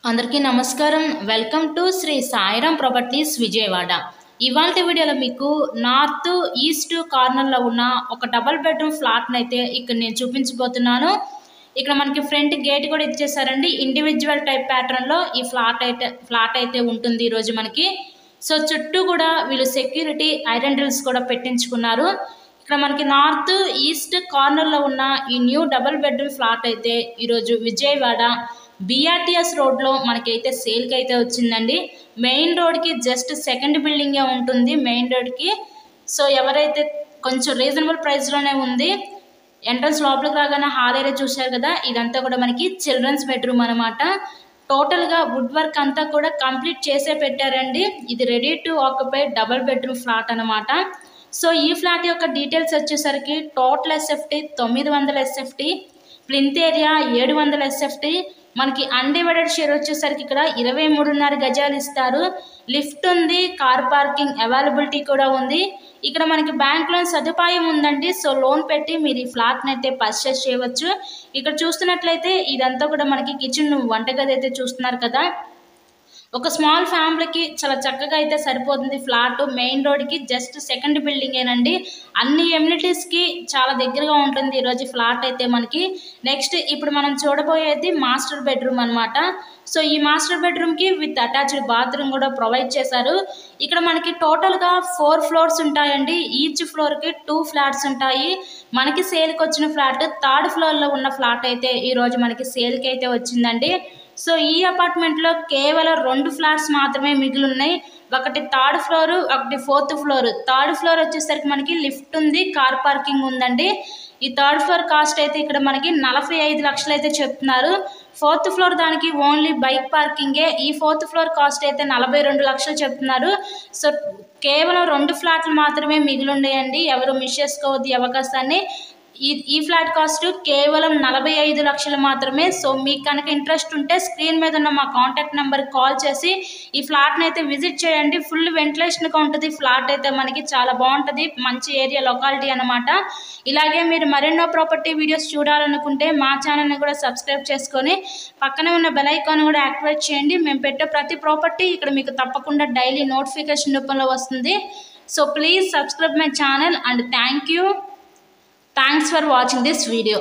అందరికీ నమస్కారం. Welcome to Shri Sairam properties Vijayawada. ఇవాల్టి వీడియోలో మీకు నార్త్ ఈస్ట్ కార్నర్లో ఉన్న ఒక డబుల్ బెడ్రూమ్ ఫ్లాట్ని అయితే ఇక్కడ నేను చూపించబోతున్నాను. ఇక్కడ మనకి ఫ్రంట్ గేట్ కూడా ఇచ్చేసారండి. ఇండివిజువల్ టైప్ ప్యాటర్న్లో ఈ ఫ్లాట్ అయితే ఉంటుంది ఈరోజు మనకి. సో చుట్టూ కూడా వీళ్ళు సెక్యూరిటీ ఐరన్ డ్రిల్స్ కూడా పెట్టించుకున్నారు. ఇక్కడ మనకి నార్త్ ఈస్ట్ కార్నర్లో ఉన్న ఈ న్యూ డబుల్ బెడ్రూమ్ ఫ్లాట్ అయితే ఈరోజు విజయవాడ BRTS రోడ్లో మనకైతే సేల్కి అయితే వచ్చిందండి. మెయిన్ రోడ్కి జస్ట్ సెకండ్ బిల్డింగే ఉంటుంది మెయిన్ రోడ్కి. సో ఎవరైతే కొంచెం రీజనబుల్ ప్రైస్లోనే ఉంది. ఎంట్రన్స్ లోపలికి రాగానే హాల్ ఏరియా చూశారు కదా, ఇదంతా కూడా మనకి చిల్డ్రన్స్ బెడ్రూమ్ అనమాట. టోటల్గా వుడ్ వర్క్ అంతా కూడా కంప్లీట్ చేసే పెట్టారండి. ఇది ready to occupy double bedroom flat అనమాట. సో ఈ ఫ్లాట్ యొక్క డీటెయిల్స్ వచ్చేసరికి total SFT 900 SFT, plinth area 700 SFT, మనకి అన్డివైడెడ్ షేర్ వచ్చేసరికి ఇక్కడ 23.5 గజాలు ఇస్తారు. లిఫ్ట్ ఉంది, కార్ పార్కింగ్ అవైలబిలిటీ కూడా ఉంది. ఇక్కడ మనకి బ్యాంక్ లోన్ సదుపాయం ఉందండి. సో లోన్ పెట్టి మీరు ఈ ఫ్లాట్ని అయితే పర్చేస్ చేయవచ్చు. ఇక్కడ చూస్తున్నట్లయితే ఇదంతా కూడా మనకి కిచెన్ వంటగది అయితే చూస్తున్నారు కదా. ఒక స్మాల్ ఫ్యామిలీకి చాలా చక్కగా అయితే సరిపోతుంది ఫ్లాట్. మెయిన్ రోడ్కి జస్ట్ సెకండ్ బిల్డింగేనండి. అన్ని ఎమ్యూనిటీస్కి చాలా దగ్గరగా ఉంటుంది ఈరోజు ఫ్లాట్ అయితే మనకి. నెక్స్ట్ ఇప్పుడు మనం చూడబోయేది మాస్టర్ బెడ్రూమ్ అనమాట. సో ఈ మాస్టర్ బెడ్రూమ్కి విత్ అటాచ్డ్ బాత్రూమ్ కూడా ప్రొవైడ్ చేశారు. ఇక్కడ మనకి టోటల్గా 4 ఫ్లోర్స్ ఉంటాయండి. ఈచ్ ఫ్లోర్కి 2 ఫ్లాట్స్ ఉంటాయి. మనకి సేల్కి వచ్చిన ఫ్లాట్ 3rd ఫ్లోర్లో ఉన్న ఫ్లాట్ అయితే ఈరోజు మనకి సేల్కి అయితే వచ్చిందండి. సో ఈ అపార్ట్మెంట్లో కేవలం 2 ఫ్లాట్స్ మాత్రమే మిగిలి ఉన్నాయి. ఒకటి 3rd ఫ్లోర్, ఒకటి 4th ఫ్లోర్. 3rd ఫ్లోర్ వచ్చేసరికి మనకి లిఫ్ట్ ఉంది, కార్ పార్కింగ్ ఉందండి. ఈ 3rd ఫ్లోర్ కాస్ట్ అయితే ఇక్కడ మనకి 45 లక్షలు అయితే చెప్తున్నారు. 4th ఫ్లోర్ దానికి ఓన్లీ బైక్ పార్కింగే. ఈ 4th ఫ్లోర్ కాస్ట్ అయితే 42 లక్షలు చెప్తున్నారు. సో కేవలం 2 ఫ్లాట్లు మాత్రమే మిగిలి ఉన్నాయండి. ఎవరు మిస్ చేసుకోవద్దు ఈ అవకాశాన్ని. ఈ ఫ్లాట్ కాస్ట్ కేవలం 45 లక్షలు మాత్రమే. సో మీకు కనుక ఇంట్రెస్ట్ ఉంటే స్క్రీన్ మీద ఉన్న మా కాంటాక్ట్ నెంబర్కి కాల్ చేసి ఈ ఫ్లాట్ని అయితే విజిట్ చేయండి. ఫుల్ వెంటిలేషన్గా ఉంటుంది ఫ్లాట్ అయితే మనకి. చాలా బాగుంటుంది, మంచి ఏరియా లొకాలిటీ అనమాట. ఇలాగే మీరు మరెన్నో ప్రాపర్టీ వీడియోస్ చూడాలనుకుంటే మా ఛానల్ని కూడా సబ్స్క్రైబ్ చేసుకొని పక్కనే ఉన్న బెల్ ఐకాన్ కూడా యాక్టివేట్ చేయండి. మేము పెట్టే ప్రతి ప్రాపర్టీ ఇక్కడ మీకు తప్పకుండా డైలీ నోటిఫికేషన్ రూపంలో వస్తుంది. So please subscribe my channel and thanks for watching this video.